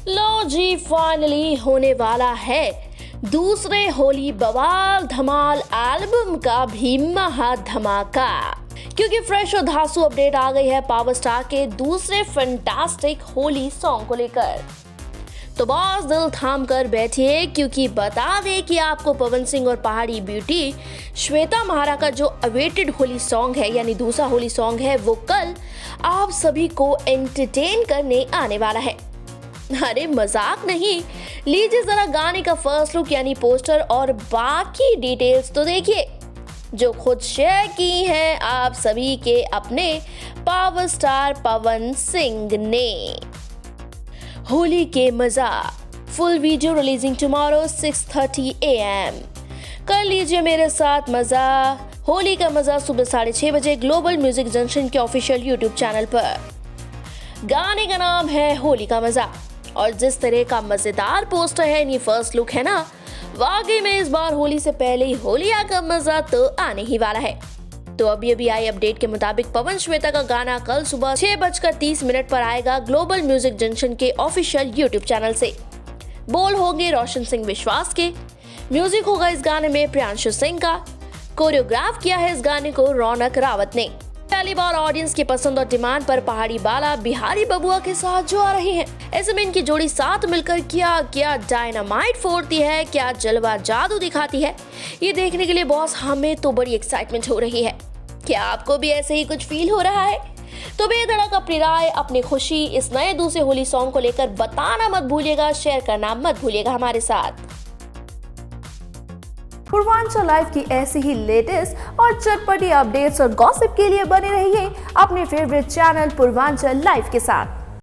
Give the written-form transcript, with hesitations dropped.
लो जी, finally होने वाला है दूसरे होली बवाल धमाल एल्बम का भी महा धमाका, क्योंकि फ्रेश और धांसू अपडेट आ गई है पावर स्टार के दूसरे फैंटास्टिक होली सॉन्ग को लेकर। तो बॉस दिल थाम कर बैठिए, क्योंकि बता दें कि आपको पवन सिंह और पहाड़ी ब्यूटी श्वेता महारा का जो अवेटेड होली सॉन्ग है, यानी दूसरा होली सॉन्ग है, वो कल आप सभी को एंटरटेन करने आने वाला है। अरे मजाक नहीं, लीजिए जरा गाने का फर्स्ट लुक यानी पोस्टर और बाकी डिटेल्स तो देखिए, जो खुद शेयर की हैं आप सभी के अपने पावर स्टार पवन सिंह ने। होली के मजा, full video releasing tomorrow 6:30 AM। कर लीजिए मेरे साथ मजा, होली का मजा सुबह 6:30 बजे ग्लोबल म्यूजिक जंक्शन के ऑफिशियल यूट्यूब चैनल पर। गाने का नाम है होली का मजा, और जिस तरह का मजेदार पोस्टर है, ये फर्स्ट लुक है ना, वाकई में इस बार होली से पहले ही होलिया का मजा तो आने ही वाला है। तो अभी आई अपडेट के मुताबिक पवन श्वेता का गाना कल सुबह 6:30 पर आएगा ग्लोबल म्यूजिक जंक्शन के ऑफिशियल यूट्यूब चैनल से। बोल होंगे रोशन सिंह विश्वास के, म्यूजिक होगा इस गाने में प्रियांशु सिंह का, कोरियोग्राफ किया है इस गाने को रौनक रावत ने। पहली बार ऑडियंस की पसंद और डिमांड पर पहाड़ी बाला बिहारी बबुआ के साथ जो आ रही हैं। ऐसे में इनकी जोड़ी साथ मिलकर क्या क्या डायनामाइट फोड़ती है, क्या जलवा जादू दिखाती है, ये देखने के लिए बॉस हमें तो बड़ी एक्साइटमेंट हो रही है। क्या आपको भी ऐसे ही कुछ फील हो रहा है? तो बेधड़क अपनी राय, अपनी खुशी इस नए दूसरे होली सॉन्ग को लेकर बताना मत भूलिएगा, शेयर करना मत भूलिएगा हमारे साथ। पूर्वांचल लाइव की ऐसी ही लेटेस्ट और चटपटी अपडेट्स और गॉसिप के लिए बने रहिए अपने फेवरेट चैनल पूर्वांचल लाइव के साथ।